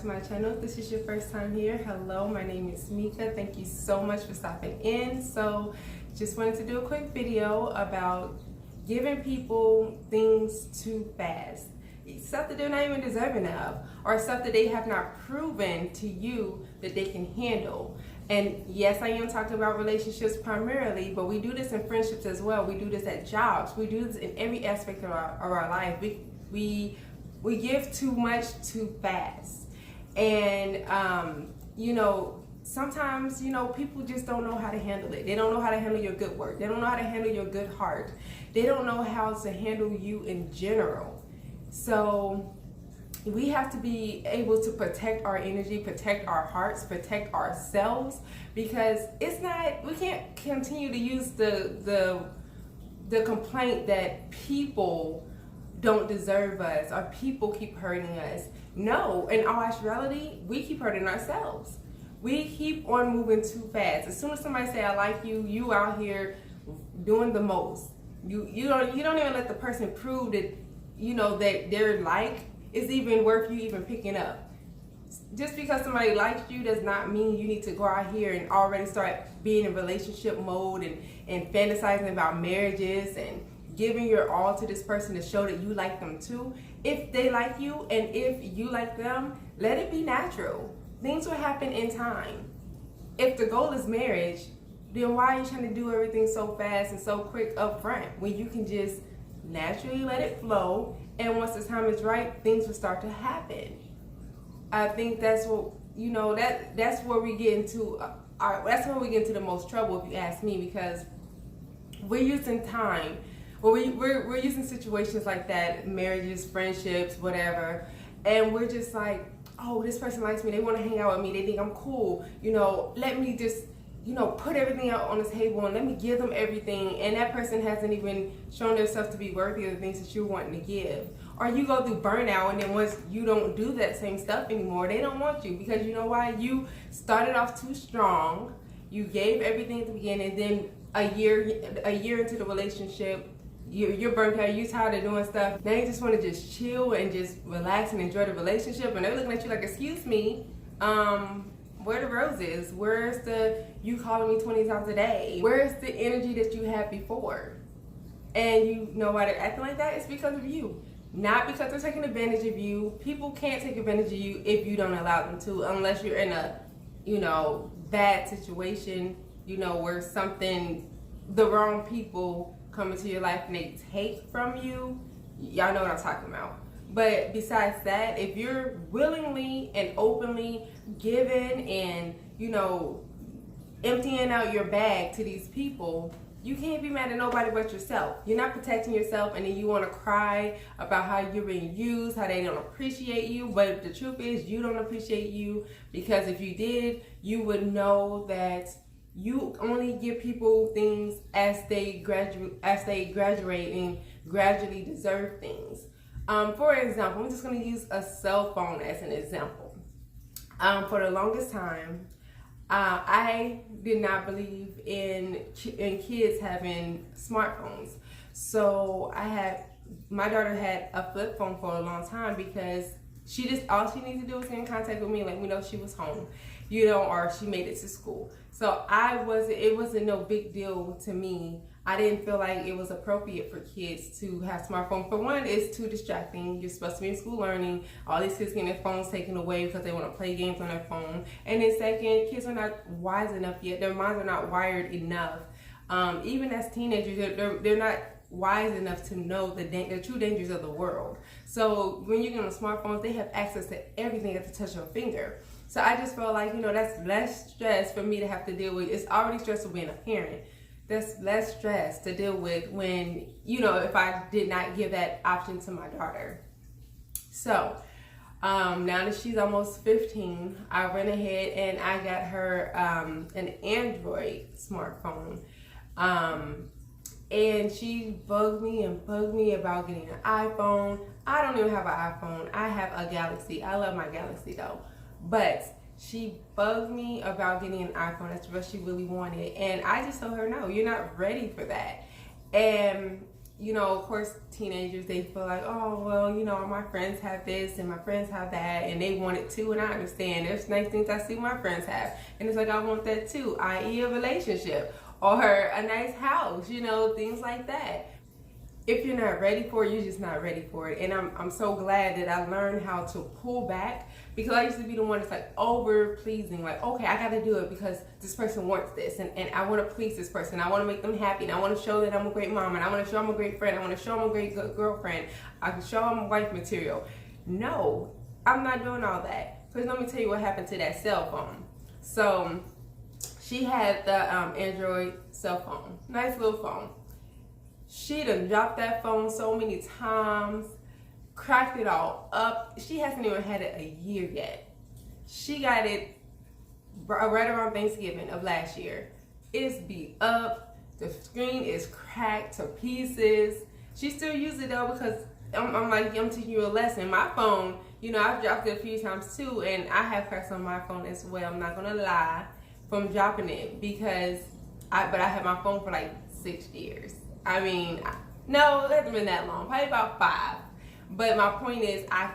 to my channel. If this is your first time here, hello, my name is Mika. Thank you so much for stopping in. So just wanted to do a quick video about giving people things too fast. Stuff that they're not even deserving of, or stuff that they have not proven to you that they can handle. And yes, I am talking about relationships primarily, but we do this in friendships as well. We do this at jobs. We do this in every aspect of our life. We give too much too fast. And sometimes, people just don't know how to handle it. They don't know how to handle your good work. They don't know how to handle your good heart. They don't know how to handle you in general. So we have to be able to protect our energy, protect our hearts, protect ourselves, because we can't continue to use the complaint that people don't deserve us or people keep hurting us. No, in all actuality, we keep hurting ourselves. We keep on moving too fast. As soon as somebody say I like you, you out here doing the most. You don't even let the person prove that that their like is even worth you even picking up. Just because somebody likes you does not mean you need to go out here and already start being in relationship mode and fantasizing about marriages and giving your all to this person to show that you like them too. If they like you and if you like them, let it be natural. Things will happen in time. If the goal is marriage, then why are you trying to do everything so fast and so quick up front when you can just naturally let it flow, and once the time is right, things will start to happen. I think that's what that's where we get into that's where we get into the most trouble, if you ask me, because we're using time. Well, we're using situations like that, marriages, friendships, whatever, and we're just like, oh, this person likes me, they want to hang out with me, they think I'm cool, let me just put everything out on the table and let me give them everything, and that person hasn't even shown themselves to be worthy of the things that you're wanting to give. Or you go through burnout, and then once you don't do that same stuff anymore, they don't want you, because you know why? You started off too strong, you gave everything at the beginning, and then a year into the relationship, you're burnt out, you're tired of doing stuff. Now you just want to just chill and just relax and enjoy the relationship, and they're looking at you like, excuse me, where the roses? Where's the you calling me 20 times a day? Where's the energy that you had before? And you know why they're acting like that? It's because of you. Not because they're taking advantage of you. People can't take advantage of you if you don't allow them to, unless you're in a, bad situation, where the wrong people come into your life and they take from you. Y'all know what I'm talking about. But besides that, if you're willingly and openly giving and, emptying out your bag to these people, you can't be mad at nobody but yourself. You're not protecting yourself, and then you want to cry about how you're being used, how they don't appreciate you. But the truth is, you don't appreciate you, because if you did, you would know that you only give people things as they graduate and gradually deserve things. For example, I'm just going to use a cell phone as an example. For the longest time, I did not believe in kids having smartphones. So my daughter had a flip phone for a long time, because all she needed to do was get in contact with me and let me know she was home, or she made it to school. So it wasn't no big deal to me. I didn't feel like it was appropriate for kids to have smartphones. For one, it's too distracting. You're supposed to be in school learning. All these kids getting their phones taken away because they want to play games on their phone. And then second, kids are not wise enough yet. Their minds are not wired enough. Even as teenagers, they're not wise enough to know the true dangers of the world. So when you get on smartphones, they have access to everything at the touch of a finger. So I just felt like, that's less stress for me to have to deal with. It's already stressful being a parent. That's less stress to deal with when, if I did not give that option to my daughter. So now that she's almost 15, I went ahead and I got her an Android smartphone. And she bugged me about getting an iPhone. I don't even have an iPhone. I have a Galaxy. I love my Galaxy though. But she bugged me about getting an iPhone. That's what she really wanted. And I just told her, no, you're not ready for that. And of course, teenagers, they feel like, oh, well, my friends have this and my friends have that, and they want it too, and I understand. There's nice things I see my friends have, and it's like, I want that too, i.e. a relationship or a nice house, things like that. If you're not ready for it, you're just not ready for it. And I'm so glad that I learned how to pull back, because I used to be the one that's like over pleasing, like, okay, I gotta do it because this person wants this, and I want to please this person. I want to make them happy, and I want to show that I'm a great mom, and I want to show I'm a great friend. I want to show I'm a great girlfriend. I can show I'm a wife material. No, I'm not doing all that. Because let me tell you what happened to that cell phone. So she had the Android cell phone, nice little phone. She done dropped that phone so many times, cracked it all up. She hasn't even had it a year yet. She got it right around Thanksgiving of last year. It's beat up. The screen is cracked to pieces. She still uses it though, because I'm like, I'm teaching you a lesson. My phone, I've dropped it a few times too, and I have cracks on my phone as well. I'm not gonna lie, from dropping it, because I had my phone for like 6 years. I mean, no, it hasn't been that long, probably about 5. But my point is, I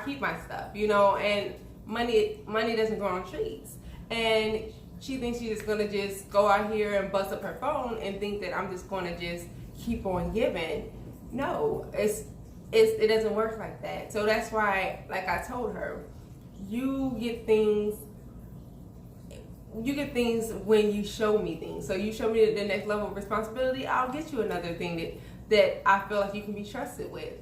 keep my stuff, and money doesn't grow on trees. And she thinks she's just gonna just go out here and bust up her phone and think that I'm just gonna just keep on giving. No, it doesn't work like that. So that's why, like I told her, you get things when you show me things. So you show me the next level of responsibility, I'll get you another thing that I feel like you can be trusted with.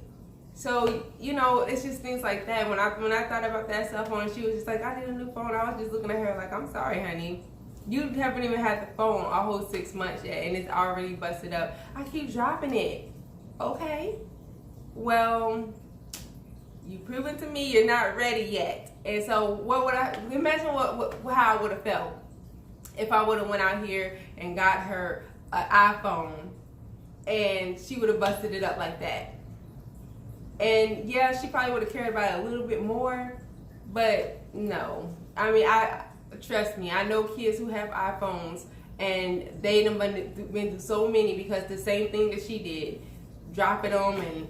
So, it's just things like that. When I thought about that cell phone, she was just like, I need a new phone. I was just looking at her like, I'm sorry, honey. You haven't even had the phone a whole 6 months yet, and it's already busted up. I keep dropping it. Okay. Well, you proven to me you're not ready yet. And so imagine how I would have felt if I would have went out here and got her an iPhone and she would have busted it up like that. And yeah, she probably would have cared about it a little bit more, but no. I mean, trust me, I know kids who have iPhones, and they done been through so many, because the same thing that she did, dropping them and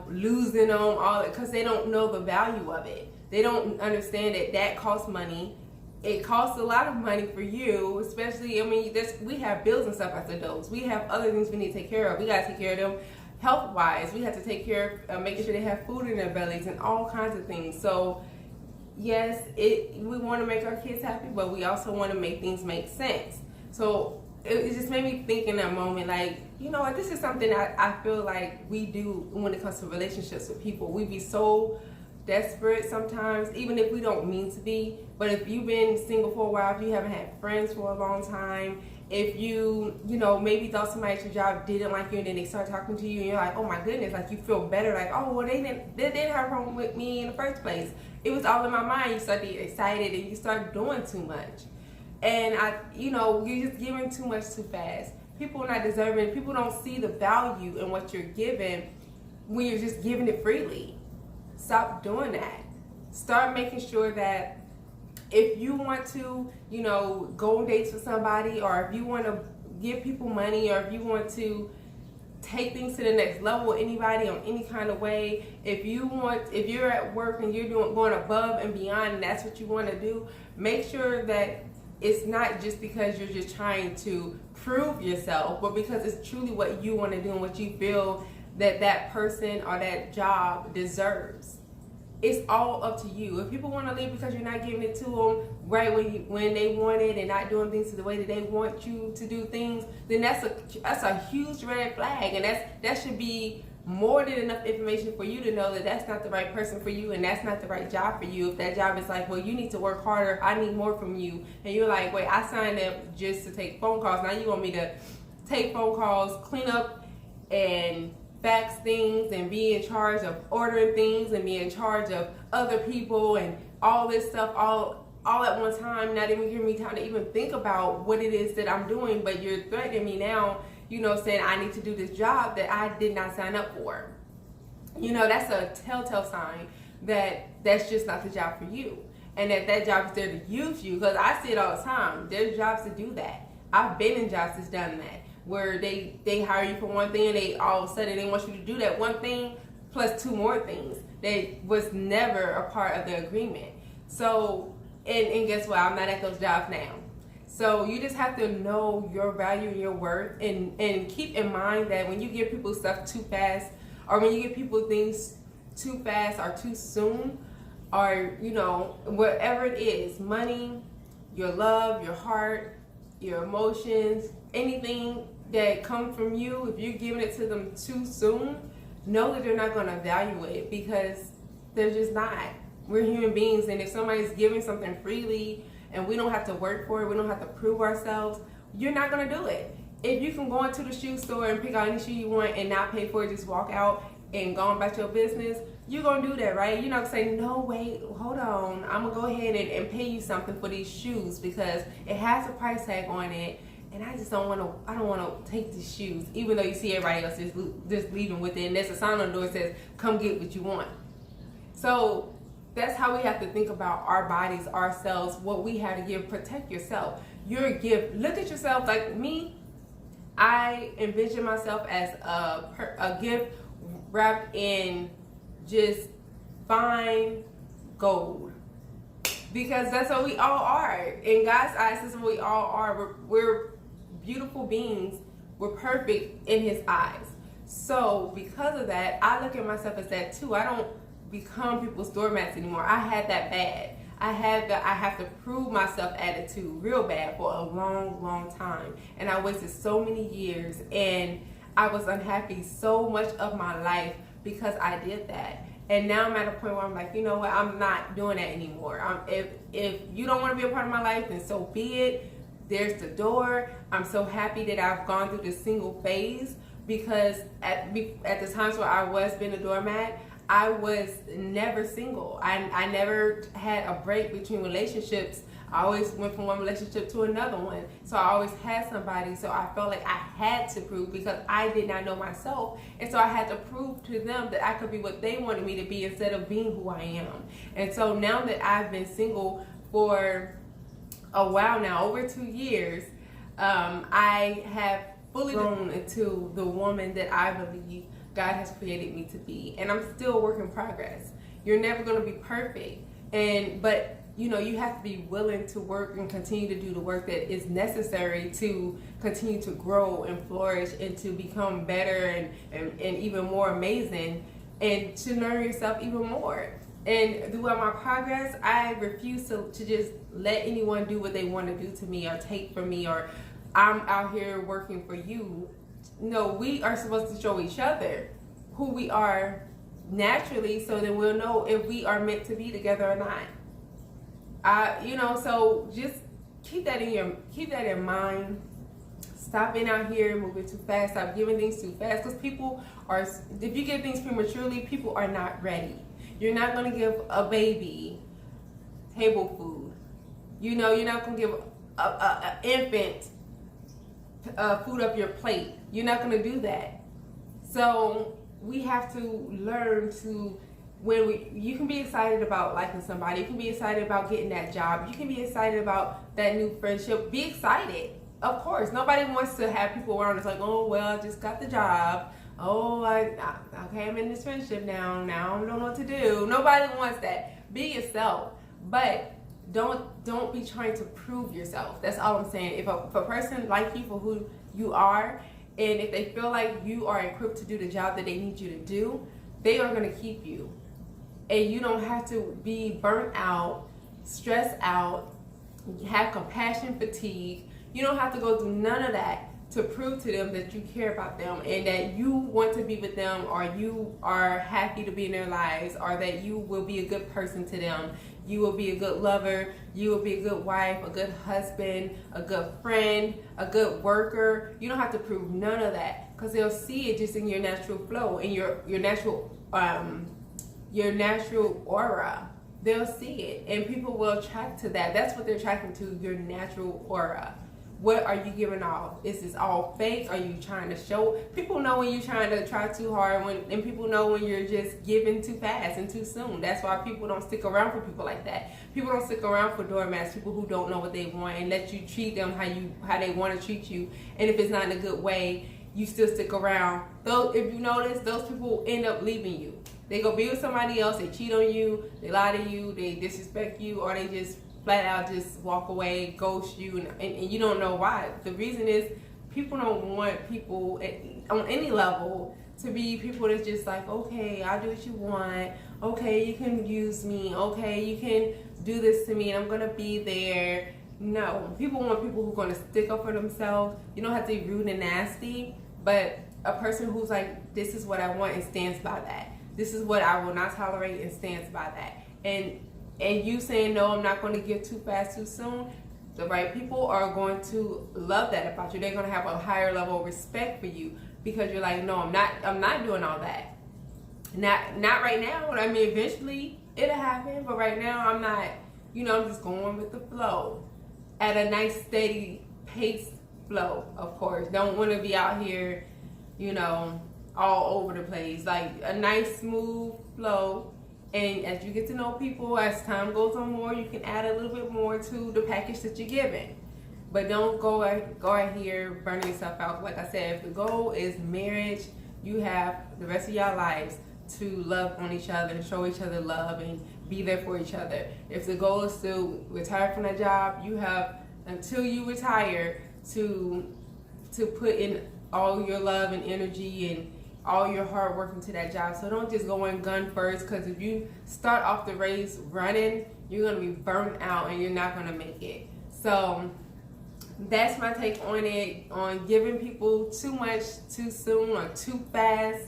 losing them, all that, because they don't know the value of it. They don't understand that costs money. It costs a lot of money for you, especially, we have bills and stuff as adults. We have other things we need to take care of. We got to take care of them health-wise. We have to take care of making sure they have food in their bellies and all kinds of things. So, yes, we want to make our kids happy, but we also want to make things make sense. So, it just made me think in that moment, like, this is something I feel like we do when it comes to relationships with people. We be so desperate sometimes, even if we don't mean to be. But if you've been single for a while, if you haven't had friends for a long time, if you maybe thought somebody at your job didn't like you, and then they start talking to you, and you're like, oh my goodness, like you feel better, like, oh, well, they didn't have a problem with me in the first place. It was all in my mind. You start to get excited and you start doing too much. And you're just giving too much too fast. People are not deserving. People don't see the value in what you're giving when you're just giving it freely. Stop doing that. Start making sure that if you want to, go on dates with somebody, or if you want to give people money, or if you want to take things to the next level with anybody on any kind of way, if you're at work and you're going above and beyond, and that's what you want to do, make sure that it's not just because you're just trying to prove yourself, but because it's truly what you want to do and what you feel that person or that job deserves. It's all up to you. If people want to leave because you're not giving it to them right when they want it, and not doing things the way that they want you to do things, then that's a huge red flag, and that should be more than enough information for you to know that that's not the right person for you, and that's not the right job for you. If that job is like, well, you need to work harder, I need more from you, and you're like, wait, I signed up just to take phone calls, now you want me to take phone calls, clean up and fax things, and be in charge of ordering things, and be in charge of other people, and all this stuff all at one time, not even giving me time to even think about what it is that I'm doing, but you're threatening me now, saying I need to do this job that I did not sign up for. That's a telltale sign that that's just not the job for you, and that job is there to use you, because I see it all the time. There's jobs to do that. I've been in jobs that's done that. where they hire you for one thing and they all of a sudden they want you to do that one thing plus 2 more things that was never a part of the agreement. So, and guess what? I'm not at those jobs now. So you just have to know your value and your worth, and keep in mind that when you give people stuff too fast, or when you give people things too fast or too soon, or whatever it is, money, your love, your heart, your emotions, anything that comes from you, if you're giving it to them too soon, know that they're not going to value it, because they're just not. We're human beings, and if somebody's giving something freely and we don't have to work for it, we don't have to prove ourselves, you're not going to do it. If you can go into the shoe store and pick out any shoe you want and not pay for it, just walk out and go on about your business, you're going to do that, right? You're not going to say, no, wait, hold on, I'm going to go ahead and pay you something for these shoes because it has a price tag on it, and I just don't want to take these shoes, even though you see everybody else just leaving with it, and there's a sign on the door that says, come get what you want. So that's how we have to think about our bodies, ourselves, what we have to give. Protect yourself. You're a gift. Look at yourself. Like me, I envision myself as a gift wrapped in just fine gold, because that's what we all are. In God's eyes, that's what we all are. We're beautiful beings. We're perfect in His eyes. So because of that, I look at myself as that too. I don't become people's doormats anymore. I had that bad. I have to prove myself attitude real bad for a long time, and I wasted so many years, and I was unhappy so much of my life because I did that. And now I'm at a point where I'm like, you know what, I'm not doing that anymore. If you don't want to be a part of my life, then so be it. There's the door. I'm so happy that I've gone through this single phase, because at the times where I was being a doormat, I was never single. I never had a break between relationships. I always went from one relationship to another one. So I always had somebody. So I felt like I had to prove, because I did not know myself. And so I had to prove to them that I could be what they wanted me to be instead of being who I am. And so now that I've been single for a while now, over 2 years, I have fully grown into the woman that I believe God has created me to be. And I'm still a work in progress. You're never going to be perfect. But you have to be willing to work and continue to do the work that is necessary to continue to grow and flourish and to become better and even more amazing, and to learn yourself even more. And throughout my progress, I refuse to just let anyone do what they want to do to me or take from me, or I'm out here working for you. No, we are supposed to show each other who we are naturally, so that we'll know if we are meant to be together or not. So just keep that in mind. Stop being out here moving too fast. Stop giving things too fast, because if you give things prematurely, people are not ready. You're not going to give a baby table food. You're not going to give an infant food up your plate. You're not going to do that. So we have to learn to, you can be excited about liking somebody, you can be excited about getting that job, you can be excited about that new friendship. Be excited. Of course, nobody wants to have people around that's like, oh, well, I just got the job. Oh, okay, I'm in this friendship now. Now I don't know what to do. Nobody wants that. Be yourself, but don't be trying to prove yourself. That's all I'm saying. If a person like you for who you are, and if they feel like you are equipped to do the job that they need you to do, they are going to keep you. And you don't have to be burnt out, stressed out, have compassion fatigue. You don't have to go through none of that to prove to them that you care about them and that you want to be with them, or you are happy to be in their lives, or that you will be a good person to them. You will be a good lover. You will be a good wife, a good husband, a good friend, a good worker. You don't have to prove none of that, because they'll see it just in your natural flow, in your natural aura. They'll see it, and people will attract to that. That's what they're attracting to, your natural aura. What are you giving off? Is this all fake? Are you trying to show? People know when you're trying to try too hard, and people know when you're just giving too fast and too soon. That's why people don't stick around for people like that. People don't stick around for doormats, people who don't know what they want, and let you treat them how they want to treat you. And if it's not in a good way, you still stick around. Though, if you notice, those people end up leaving you. They go be with somebody else, they cheat on you, they lie to you, they disrespect you, or they just flat out just walk away, ghost you, and you don't know why. The reason is people don't want people on any level to be people that's just like, okay, I'll do what you want, okay, you can use me, okay, you can do this to me and I'm gonna be there. No, people want people who are gonna stick up for themselves. You don't have to be rude and nasty, but a person who's like, this is what I want and stands by that. This is what I will not tolerate and stands by that. And you saying, no, I'm not going to give too fast, too soon, the right people are going to love that about you. They're going to have a higher level of respect for you because you're like, no, I'm not doing all that. Not right now. I mean, eventually it'll happen, but right now I'm not, I'm just going with the flow at a nice, steady pace flow, of course. Don't want to be out here, all over the place. Like a nice smooth flow, and as you get to know people, as time goes on more, you can add a little bit more to the package that you're giving. But don't go out here burning yourself out. Like I said, if the goal is marriage, you have the rest of your lives to love on each other and show each other love and be there for each other. If the goal is to retire from that job, you have until you retire to put in all your love and energy and all your hard work into that job. So don't just go in gun first, because if you start off the race running, you're going to be burnt out and you're not going to make it. So that's my take on it, on giving people too much too soon or too fast.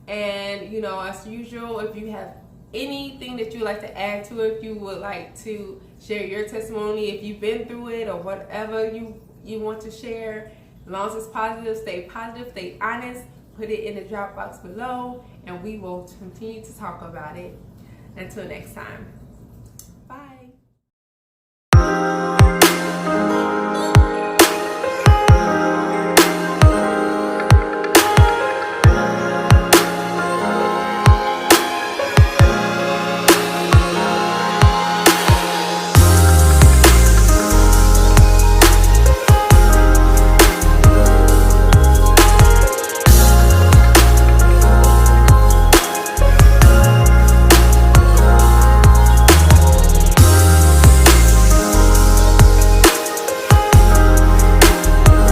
And as usual, if you have anything that you'd like to add to it, if you would like to share your testimony, if you've been through it, or whatever you want to share, as long as it's positive, stay honest. Put it in the drop box below, and we will continue to talk about it. Until next time.